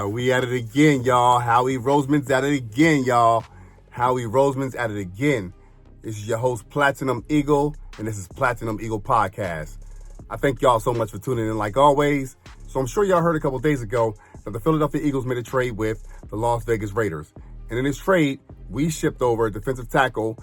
We at it again, y'all. Howie Roseman's at it again, y'all. Howie Roseman's at it again. This is your host, Platinum Eagle, and this is Platinum Eagle Podcast. I thank y'all so much for tuning in like always. So I'm sure y'all heard a couple days ago that the Philadelphia Eagles made a trade with the Las Vegas Raiders. And in this trade, we shipped over defensive tackle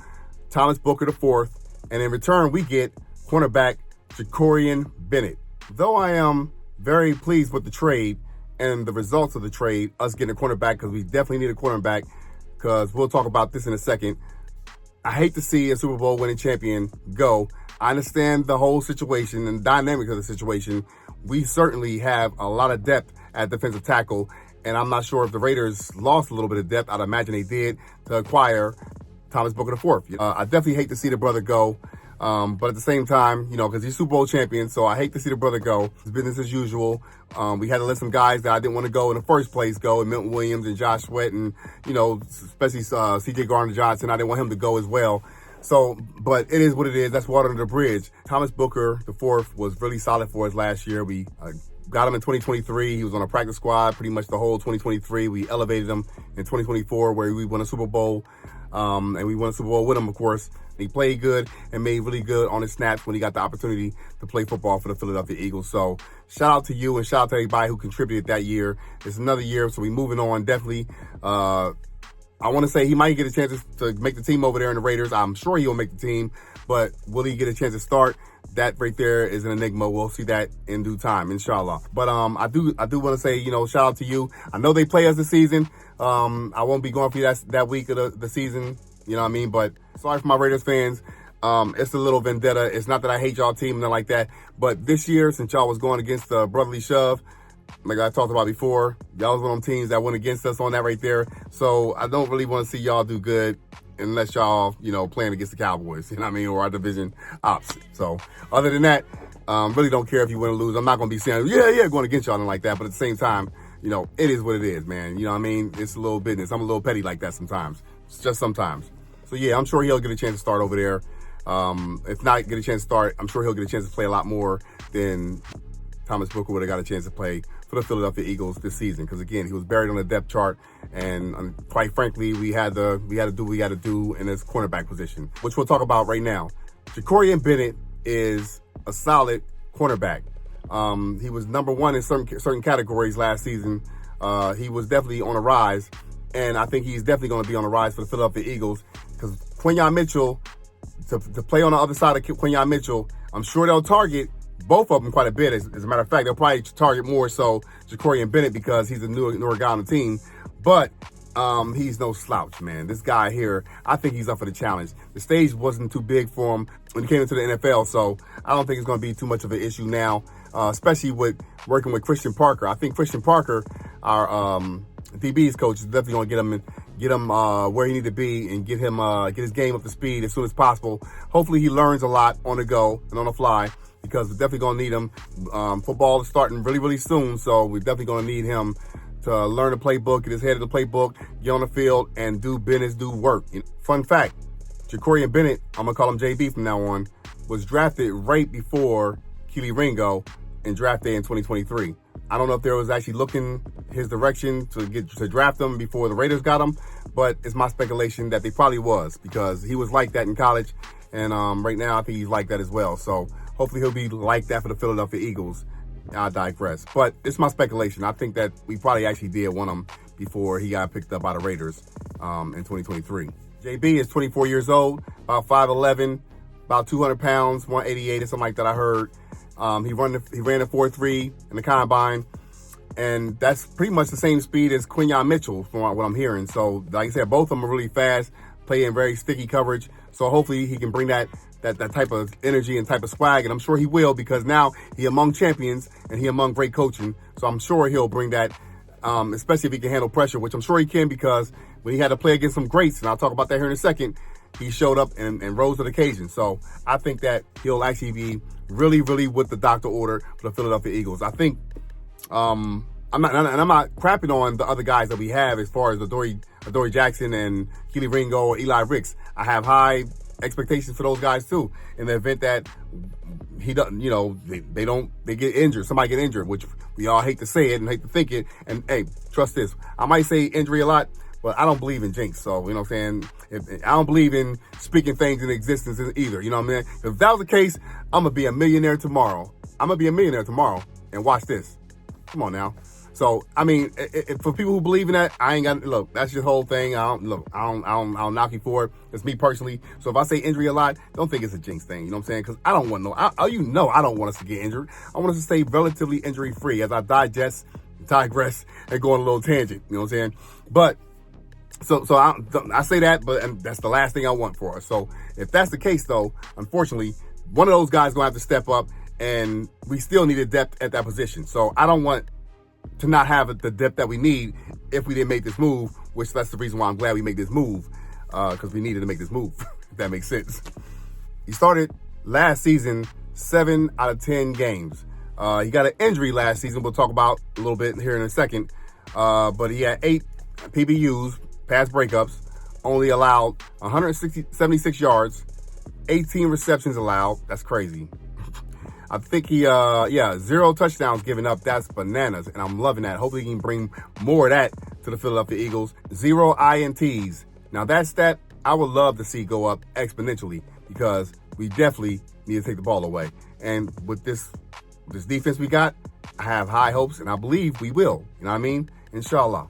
Thomas Booker IV, and in return, we get cornerback Jakorian Bennett. Though I am very pleased with the trade and the results of the trade, us getting a cornerback, because we definitely need a cornerback, because we'll talk about this in a second. I hate to see a Super Bowl winning champion go. I understand the whole situation and dynamic of the situation. We certainly have a lot of depth at defensive tackle, and I'm not sure if the Raiders lost a little bit of depth. I'd imagine they did to acquire Thomas Booker IV. I definitely hate to see the brother go. But at the same time, because he's Super Bowl champion, so I hate to see the brother go. It's business as usual. We had to let some guys that I didn't want to go in the first place go, and Milton Williams and Josh Sweat, and, especially C.J. Gardner-Johnson. I didn't want him to go as well. So, but it is what it is. That's water under the bridge. Thomas Booker IV was really solid for us last year. We got him in 2023. He was on a practice squad pretty much the whole 2023. We elevated him in 2024 where we won a Super Bowl. And we won a Super Bowl with him, of course. He played good and made really good on his snaps when he got the opportunity to play football for the Philadelphia Eagles. So shout out to you and shout out to everybody who contributed that year. It's another year, so we're moving on. Definitely, I want to say he might get a chance to make the team over there in the Raiders. I'm sure he'll make the team, but will he get a chance to start? That right there is an enigma. We'll see that in due time, inshallah. But I do want to say, shout out to you. I know they play us this season. I won't be going for you that week of the season. You know what I mean? But sorry for my Raiders fans. It's a little vendetta. It's not that I hate y'all team, nothing like that. But this year, since y'all was going against the brotherly shove, like I talked about before, y'all was one of them teams that went against us on that right there. So I don't really want to see y'all do good unless y'all, playing against the Cowboys, or our division opposite. So other than that, really don't care if you win or lose. I'm not going to be saying, going against y'all and like that. But at the same time, it is what it is, man. It's a little business. I'm a little petty like that sometimes. It's just sometimes. So, yeah, I'm sure he'll get a chance to start over there. If not get a chance to start, I'm sure he'll get a chance to play a lot more than Thomas Booker would have got a chance to play for the Philadelphia Eagles this season. Because, again, he was buried on the depth chart. And quite frankly, we had to do what we got to do in his cornerback position, which we'll talk about right now. Jakorian Bennett is a solid cornerback. He was number one in certain categories last season. He was definitely on a rise. And I think he's definitely going to be on the rise for the Philadelphia Eagles because Quinyon Mitchell, to play on the other side of Quinyon Mitchell, I'm sure they'll target both of them quite a bit. As a matter of fact, they'll probably target more so Jakorian Bennett because he's a newer guy on the team. But he's no slouch, man. This guy here, I think he's up for the challenge. The stage wasn't too big for him when he came into the NFL, so I don't think it's going to be too much of an issue now, especially with working with Christian Parker. I think Christian Parker, our DB's coach, is definitely going to get him where he need to be and get his game up to speed as soon as possible. Hopefully he learns a lot on the go and on the fly because we're definitely going to need him. Football is starting really, really soon, so we're definitely going to need him to learn the playbook, get his head in the playbook, get on the field, and do business, do work. Fun fact, Jakorian Bennett, I'm going to call him JB from now on, was drafted right before Keely Ringo in draft day in 2023. I don't know if there was actually looking his direction to draft him before the Raiders got him, but it's my speculation that they probably was because he was like that in college, and right now I think he's like that as well. So hopefully he'll be like that for the Philadelphia Eagles. I digress, but it's my speculation. I think that we probably actually did want him before he got picked up by the Raiders in 2023. JB is 24 years old, about 5'11", about 200 pounds, 188 or something like that I heard. He ran a 4.3 in the combine, and that's pretty much the same speed as Quinyon Mitchell from what I'm hearing. So, like I said, both of them are really fast, play in very sticky coverage. So hopefully he can bring that type of energy and type of swag, and I'm sure he will because now he among champions and he among great coaching. So I'm sure he'll bring that, especially if he can handle pressure, which I'm sure he can because when he had to play against some greats, and I'll talk about that here in a second, he showed up and rose to the occasion. So I think that he'll actually be really, really with the doctor order for the Philadelphia Eagles. I think I'm not crapping on the other guys that we have as far as Adoree Jackson and Keely Ringo or Eli Ricks. I have high expectations for those guys too. In the event that he doesn't, they get injured. Somebody get injured, which we all hate to say it and hate to think it. And hey, trust this. I might say injury a lot, but I don't believe in jinx. So, you know what I'm saying? I don't believe in speaking things in existence either. You know what I mean? If that was the case, I'm going to be a millionaire tomorrow. And watch this. Come on now. So, I mean, for people who believe in that, I ain't got, look, that's your whole thing. I don't knock you for it. It's me personally. So if I say injury a lot, don't think it's a jinx thing. You know what I'm saying? Because I don't want I don't want us to get injured. I want us to stay relatively injury free as I digress, and go on a little tangent. You know what I'm saying? But, so I say that, and that's the last thing I want for us. So if that's the case, though, unfortunately, one of those guys going to have to step up, and we still need a depth at that position. So I don't want to not have the depth that we need if we didn't make this move, which that's the reason why I'm glad we made this move, because we needed to make this move, if that makes sense. He started last season 7 out of 10 games. He got an injury last season we'll talk about a little bit here in a second, but he had 8 PBUs, pass breakups, only allowed 176 yards, 18 receptions allowed. That's crazy. I think he, 0 touchdowns given up. That's bananas, and I'm loving that. Hopefully he can bring more of that to the Philadelphia Eagles. 0 INTs. Now that stat I would love to see go up exponentially because we definitely need to take the ball away. And with this defense we got, I have high hopes, and I believe we will. You know what I mean? Inshallah.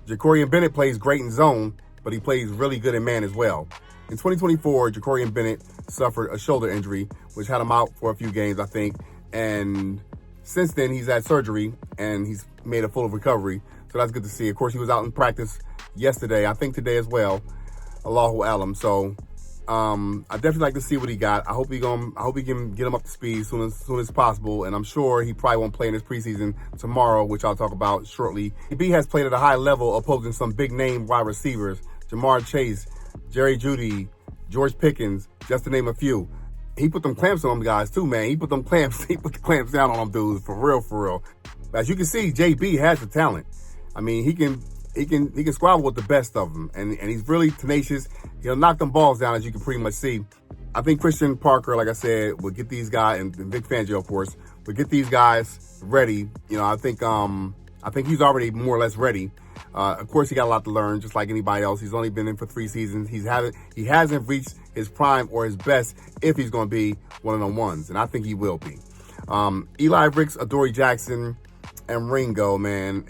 Jacorian Bennett plays great in zone, but he plays really good in man as well. In 2024, Jacorian Bennett suffered a shoulder injury, which had him out for a few games, I think. And since then, he's had surgery, and he's made a full recovery. So that's good to see. Of course, he was out in practice yesterday, I think today as well. Allahu Alam. So I definitely like to see what he got. I hope he can get him up to speed as soon as possible. And I'm sure he probably won't play in his preseason tomorrow, which I'll talk about shortly. B has played at a high level, opposing some big-name wide receivers, Jamar Chase, Jerry Jeudy, George Pickens, just to name a few. He put them clamps on them guys too, man. He put the clamps down on them dudes, for real. As you can see, JB has the talent. I mean, he can squabble with the best of them, and he's really tenacious. He'll knock them balls down, as you can pretty much see. I think Christian Parker, like I said, will get these guys, and Vic Fangio, of course, will get these guys ready. You know, I think he's already more or less ready. Of course, he got a lot to learn, just like anybody else. He's only been in for 3 seasons. He hasn't reached his prime or his best if he's going to be one of them ones, and I think he will be. Eli Ricks, Adoree Jackson, and Ringo, man.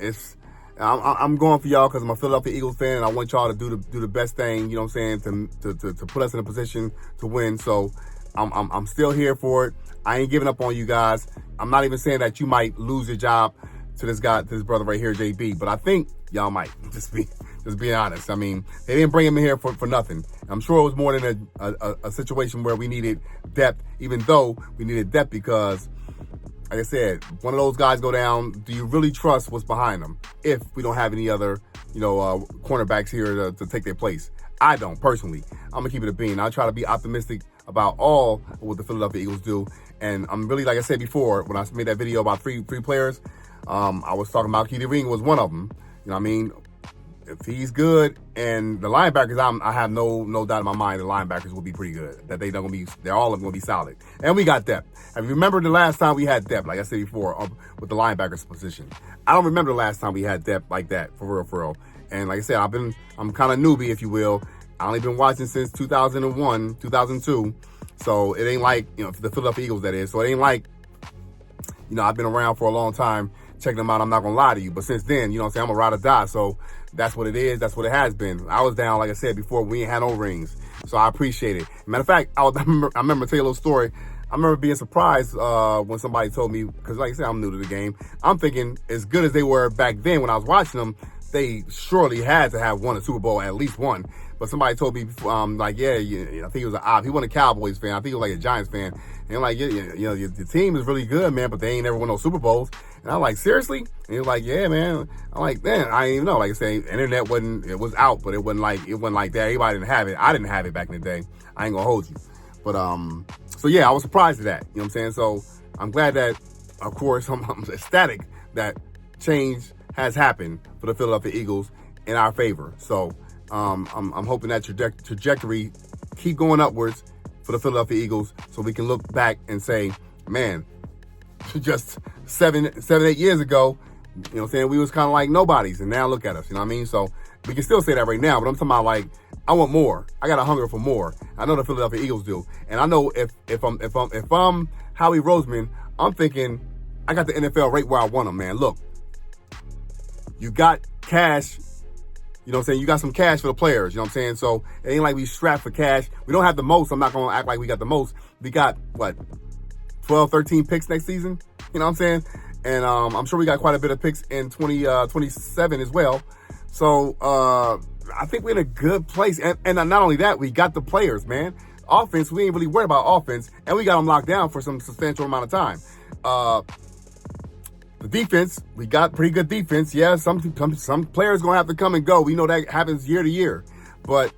I'm going for y'all because I'm a Philadelphia Eagles fan, and I want y'all to do the best thing. You know what I'm saying? To put us in a position to win. So I'm still here for it. I ain't giving up on you guys. I'm not even saying that you might lose your job to this brother right here, JB. But I think y'all might. Just being honest. I mean, they didn't bring him in here for nothing. I'm sure it was more than a situation where we needed depth, even though we needed depth because, like I said, one of those guys go down. Do you really trust what's behind them if we don't have any other, cornerbacks here to take their place? I don't, personally. I'm going to keep it a bean. I'll try to be optimistic about all of what the Philadelphia Eagles do. And I'm really, like I said before, when I made that video about three players, I was talking about Keely Ring was one of them. You know what I mean? If he's good, and the linebackers, I have no doubt in my mind the linebackers will be pretty good. That they're all of them going to be solid. And we got depth. And remember the last time we had depth, like I said before, with the linebackers position. I don't remember the last time we had depth like that, for real. And like I said, I'm kind of newbie, if you will. I only been watching since 2001, 2002. So it ain't like, the Philadelphia Eagles, that is. So it ain't like, I've been around for a long time checking them out. I'm not going to lie to you. But since then, I'm a ride or die. So that's what it is. That's what it has been. I was down, like I said before, we ain't had no rings. So I appreciate it. Matter of fact, I remember tell you a little story. I remember being surprised when somebody told me, because like I said, I'm new to the game. I'm thinking as good as they were back then when I was watching them, they surely had to have won a Super Bowl, at least one. But somebody told me, I think he was he wasn't a Cowboys fan. I think he was like a Giants fan. And I'm like, your team is really good, man, but they ain't never won no Super Bowls. And I'm like, seriously? And he was like, yeah, man. I'm like, man, I didn't even know. Like I say, internet it was out, but it wasn't like that. Everybody didn't have it. I didn't have it back in the day. I ain't gonna hold you. But so yeah, I was surprised at that. You know what I'm saying? So I'm glad that, of course, I'm ecstatic that change has happened for the Philadelphia Eagles in our favor. So I'm hoping that trajectory keep going upwards for the Philadelphia Eagles, so we can look back and say, man, just seven, 8 years ago, you know what I'm saying, we was kind of like nobodies, and now look at us, you know what I mean? So we can still say that right now, but I'm talking about like, I want more. I got a hunger for more. I know the Philadelphia Eagles do, and I know if I'm Howie Roseman, I'm thinking I got the NFL right where I want them, man. Look, you got cash. You know what I'm saying? You got some cash for the players. You know what I'm saying? So it ain't like we strapped for cash. We don't have the most. I'm not going to act like we got the most. We got, 12, 13 picks next season? You know what I'm saying? And I'm sure we got quite a bit of picks in 2027 as well. So I think we're in a good place. And not only that, we got the players, man. Offense, we ain't really worried about offense. And we got them locked down for some substantial amount of time. The defense, we got pretty good defense. Yeah, some players going to have to come and go. We know that happens year to year. But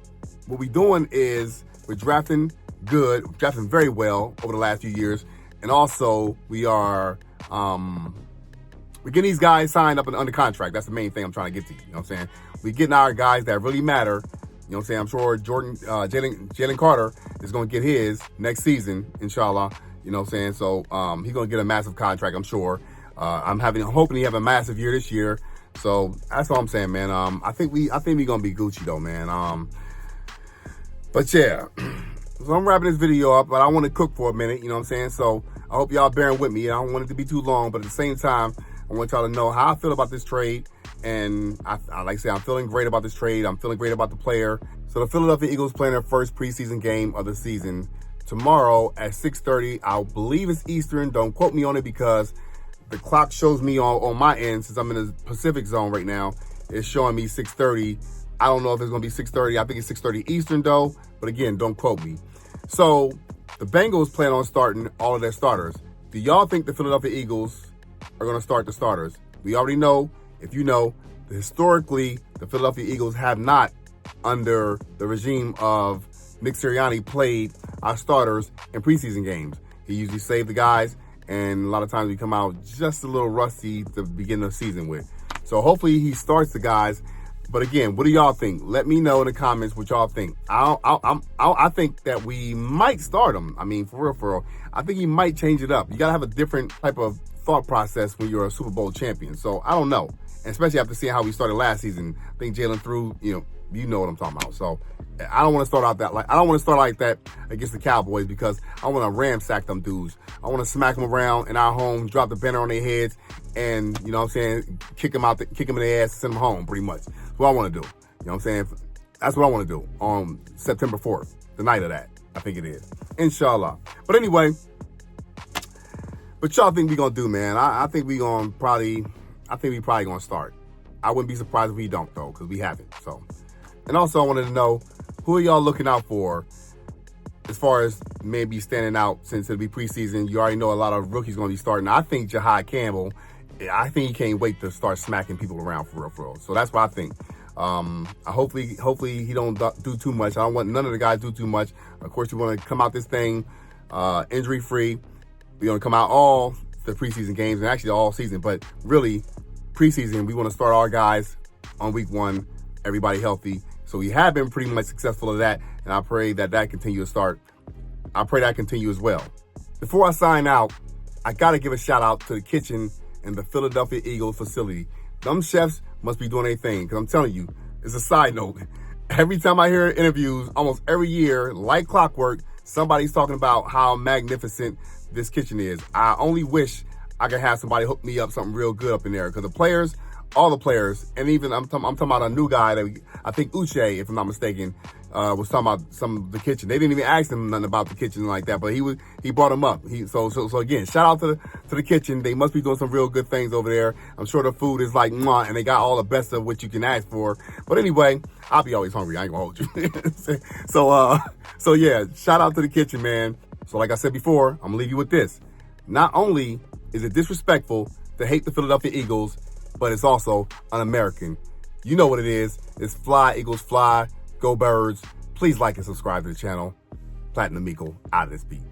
what we're doing is we're drafting good, drafting very well over the last few years. And also, we're getting these guys signed up and under contract. That's the main thing I'm trying to get to. You know what I'm saying? We're getting our guys that really matter. You know what I'm saying? I'm sure Jalen Carter is going to get his next season, inshallah. You know what I'm saying? So he's going to get a massive contract, I'm sure. I'm hoping he have a massive year this year. So that's all I'm saying, man. I think we gonna be Gucci though, man. But yeah. So I'm wrapping this video up, but I want to cook for a minute, you know what I'm saying? So I hope y'all bearing with me. I don't want it to be too long, but at the same time, I want y'all to know how I feel about this trade. And I like I say, I'm feeling great about this trade. I'm feeling great about the player. So the Philadelphia Eagles playing their first preseason game of the season tomorrow at 6:30. I believe it's Eastern. Don't quote me on it because the clock shows me on my end, since I'm in the Pacific zone right now, it's showing me 6:30. I don't know if it's going to be 6:30. I think it's 6:30 Eastern, though. But again, don't quote me. So the Bengals plan on starting all of their starters. Do y'all think the Philadelphia Eagles are going to start the starters? We already know, if you know, historically, the Philadelphia Eagles have not, under the regime of Nick Sirianni, played our starters in preseason games. He usually saved the guys, and a lot of times we come out just a little rusty to begin the season with. So hopefully he starts the guys. But again, what do y'all think? Let me know in the comments what y'all think. I think that we might start him. I mean, for real. I think he might change it up. You got to have a different type of thought process when you're a Super Bowl champion. So I don't know. And especially after seeing how we started last season. I think Jalen threw, you know what I'm talking about. So I don't want to start like that against the Cowboys, because I want to ramsack them dudes. I want to smack them around in our home, drop the banner on their heads, and, you know what I'm saying, kick them in their ass, send them home, pretty much. That's what I want to do. You know what I'm saying? That's what I want to do on September 4th, the night of that. I think it is. Inshallah. But anyway, what y'all think we going to do, man? I think we probably going to start. I wouldn't be surprised if we don't, though, because we haven't. So, and also I wanted to know, who are y'all looking out for as far as maybe standing out, since it'll be preseason? You already know a lot of rookies going to be starting. I think Jahai Campbell, I think he can't wait to start smacking people around for real. So that's what I think. Hopefully he don't do too much. I don't want none of the guys to do too much. Of course, you want to come out this thing injury-free. We're going to come out all the preseason games, and actually all season. But really, preseason, we want to start our guys on week 1, everybody healthy. So we have been pretty much successful at that, and I pray that continue to start. I pray that continue as well. Before I sign out, I got to give a shout out to the kitchen in the Philadelphia Eagles facility. Them chefs must be doing their thing, because I'm telling you, it's a side note. Every time I hear interviews, almost every year, like clockwork, somebody's talking about how magnificent this kitchen is. I only wish I could have somebody hook me up something real good up in there, because the players, all the players, and even I'm talking about a new guy that I think Uche, if I'm not mistaken, was talking about some of the kitchen. They didn't even ask him nothing about the kitchen like that, but he brought him up. So again, shout out to the kitchen. They must be doing some real good things over there. I'm sure the food is like mwah, and they got all the best of what you can ask for. But anyway, I'll be always hungry. I ain't gonna hold you. So yeah, shout out to the kitchen, man. So like I said before, I'm gonna leave you with this. Not only is it disrespectful to hate the Philadelphia Eagles, but it's also un-American. You know what it is. It's fly, Eagles fly, go birds. Please like and subscribe to the channel. Platinum Eagle, out of this beat.